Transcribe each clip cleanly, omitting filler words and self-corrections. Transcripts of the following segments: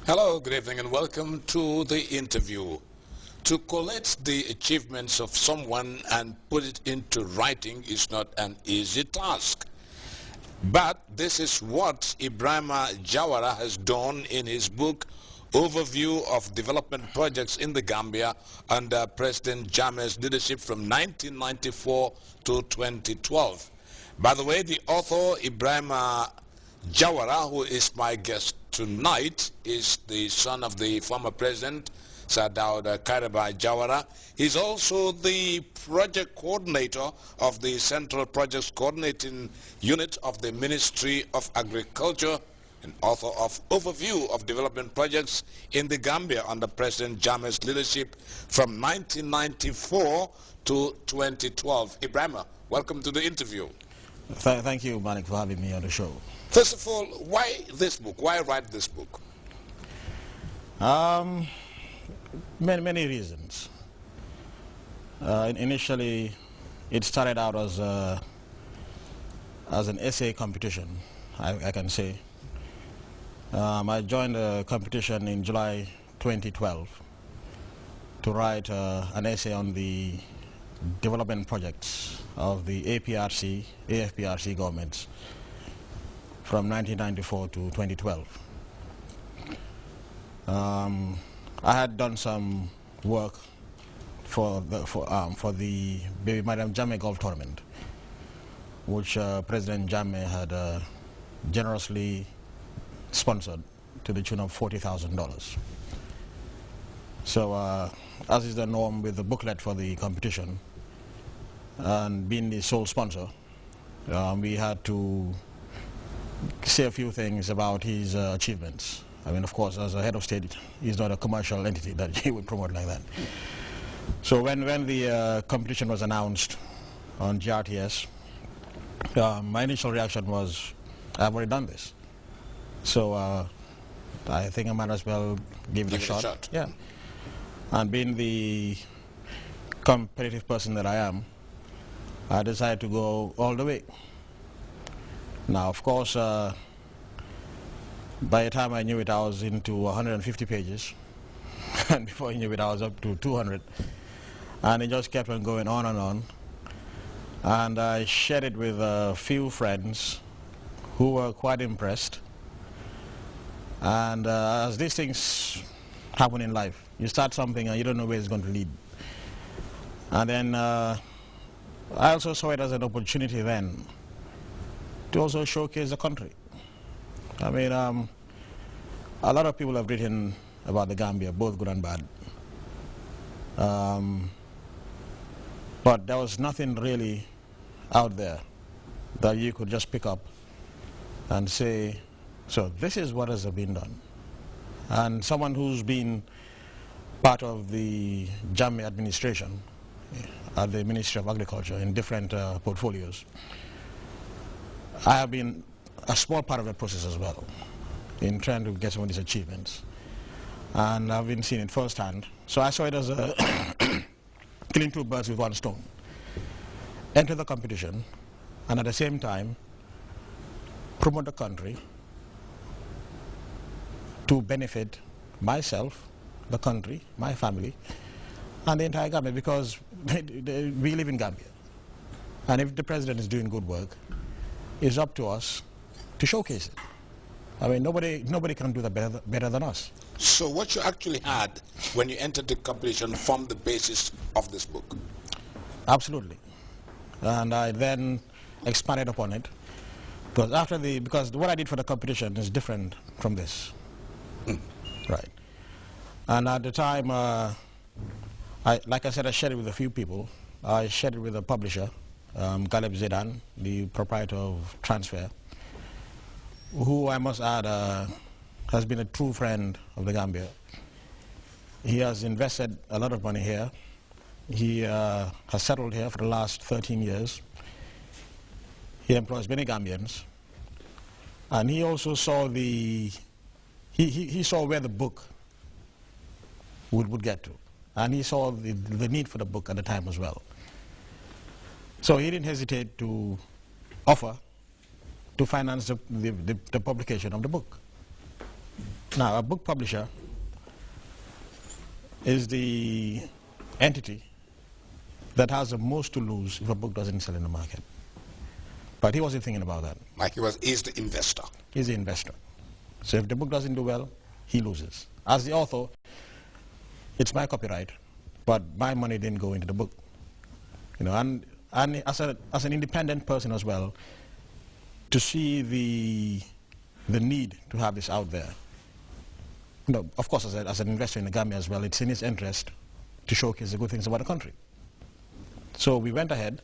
Hello, good evening, and welcome to the interview. To collect the achievements of someone and put it into writing is not an easy task. But this is what Ibrahima Jawara has done in his book, Overview of Development Projects in the Gambia under President Jammeh's leadership from 1994 to 2012. By the way, the author, Ibrahima Jawara, who is my guest tonight, is the son of the former president, Sir Daud Kairaba Jawara. He's also the project coordinator of the Central Projects Coordinating Unit of the Ministry of Agriculture and author of Overview of Development Projects in the Gambia under President Jammeh's leadership from 1994 to 2012. Ibrahima, welcome to the interview. Thank you, Manik, for having me on the show. First of all, why this book? Why write this book? Many reasons. Initially, it started out as an essay competition, I can say. I joined the competition in July 2012 to write an essay on the development projects of the AFPRC governments from 1994 to 2012. I had done some work for the Baby Madam Jammeh Golf Tournament, which President Jammeh had generously sponsored to the tune of $40,000. So, as is the norm with the booklet for the competition, and being the sole sponsor, we had to say a few things about his achievements. I mean, of course, as a head of state, he's not a commercial entity that he would promote like that. So when the competition was announced on GRTS, my initial reaction was, I've already done this. So I think I might as well give it a shot. Yeah. And being the competitive person that I am, I decided to go all the way. Now, of course, by the time I knew it, I was into 150 pages. And before I knew it, I was up to 200. And it just kept on going on and on. And I shared it with a few friends who were quite impressed. And as these things happen in life, you start something and you don't know where it's going to lead. And then I also saw it as an opportunity then to also showcase the country. I mean, a lot of people have written about the Gambia, both good and bad. But there was nothing really out there that you could just pick up and say, so this is what has been done. And someone who's been part of the Jammeh administration at the Ministry of Agriculture in different portfolios, I have been a small part of that process as well in trying to get some of these achievements. And I've been seeing it firsthand. So I saw it as a killing two birds with one stone. Enter the competition and at the same time promote the country to benefit myself, the country, my family, and the entire Gambia, because we live in Gambia. And if the president is doing good work, it's up to us to showcase it. I mean, nobody can do that better than us. So what you actually had when you entered the competition formed the basis of this book? Absolutely. And I then expanded upon it, because what I did for the competition is different from this. Right. And at the time, like I said, I shared it with a few people. I shared it with a publisher, Galeb Zedan, the proprietor of Transfer, who I must add has been a true friend of the Gambia. He has invested a lot of money here. He has settled here for the last 13 years. He employs many Gambians. And he also saw he saw where the book would get to. And he saw the need for the book at the time as well. So he didn't hesitate to offer to finance the publication of the book. Now, a book publisher is the entity that has the most to lose if a book doesn't sell in the market. But he wasn't thinking about that. Like he's the investor. He's the investor. So if the book doesn't do well, he loses. As the author, it's my copyright, but my money didn't go into the book. You know, and as an independent person as well, to see the need to have this out there. You know, of course, as an investor in the Gambia as well, it's in his interest to showcase the good things about the country. So we went ahead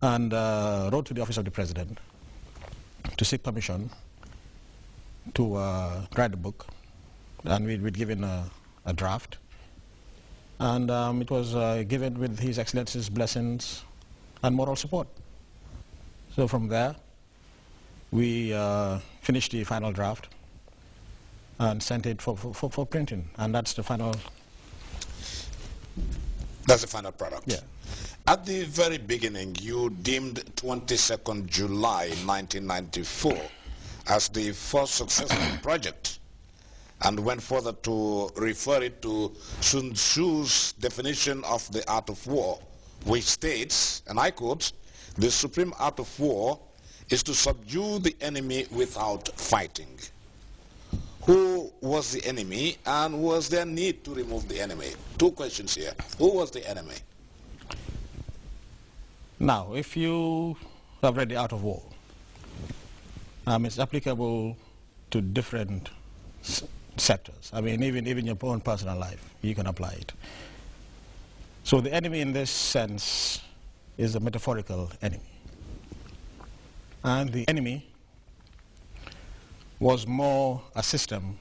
and wrote to the Office of the President to seek permission to write the book, and we'd given a draft, and it was given with His Excellency's blessings and moral support. So from there, we finished the final draft and sent it for printing, and that's the final. That's the final product. Yeah. At the very beginning, you deemed 22nd July 1994 as the first successful project, and went further to refer it to Sun Tzu's definition of the art of war, which states, and I quote, "The supreme art of war is to subdue the enemy without fighting." Who was the enemy, and was there need to remove the enemy? Two questions here. Who was the enemy? Now, if you have read The Art of War, it's applicable to different sectors. I mean, even your own personal life, you can apply it. So the enemy in this sense is a metaphorical enemy. And the enemy was more a system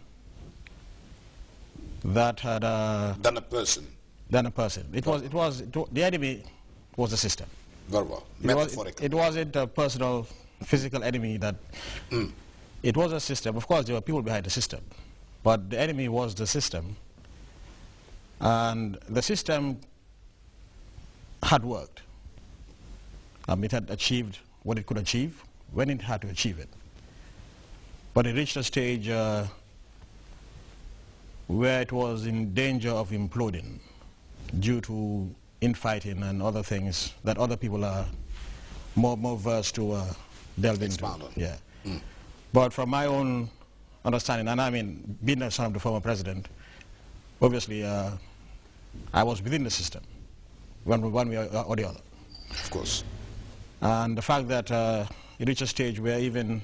that had Than a person. The enemy was a system. Very well. Metaphorical. It wasn't a personal, physical enemy that... It was a system. Of course, there were people behind the system. But the enemy was the system. And the system had worked. It had achieved what it could achieve when it had to achieve it. But it reached a stage where it was in danger of imploding due to infighting and other things that other people are more versed to delve into. Yeah. But from my own understanding, and I mean, being a son of the former president, obviously I was within the system, one way or the other. Of course. And the fact that it reached a stage where even,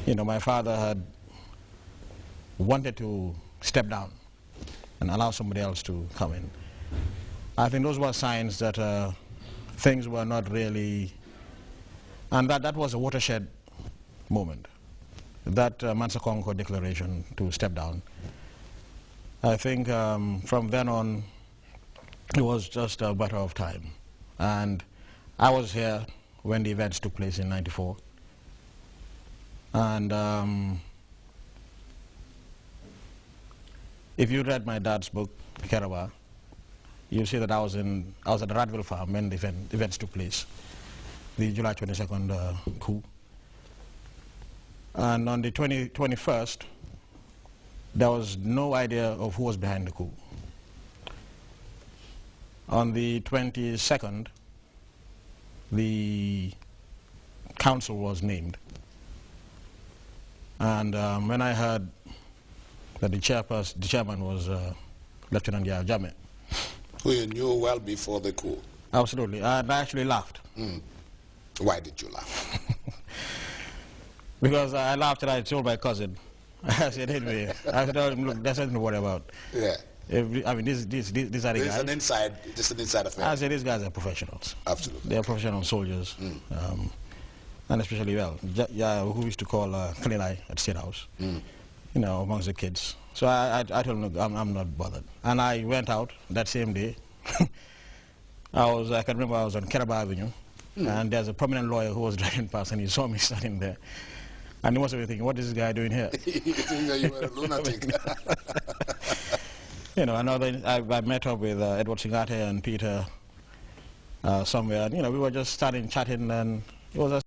my father had wanted to step down and allow somebody else to come in. I think those were signs that things were not really, and that was a watershed moment. That Mansa Konko declaration to step down. I think from then on, it was just a matter of time. And I was here when the events took place in '94. And if you read my dad's book, Kerawa, you'll see that I was at the Radville farm when the events took place, the July 22nd coup. And on the 21st, there was no idea of who was behind the coup. On the 22nd, the council was named. And when I heard that the chairman was Lieutenant Yahya Jammeh, who you knew well before the coup. Absolutely. And I actually laughed. Why did you laugh? Because I laughed and I told my cousin. I said, anyway, I said, oh, look, there's nothing to worry about. Yeah. I mean, these are the guys. This is an inside affair. I said, these guys are professionals. Absolutely. They are professional soldiers. And especially, who used to call Kalilai at State House, amongst the kids. So I told him, look, I'm not bothered. And I went out that same day. I can remember I was on Keraba Avenue, and there's a prominent lawyer who was driving past, and he saw me standing there. And he must have been thinking, what is this guy doing here? You were a lunatic. I met up with Edward Singate and Peter somewhere, and, we were just starting chatting, and it was a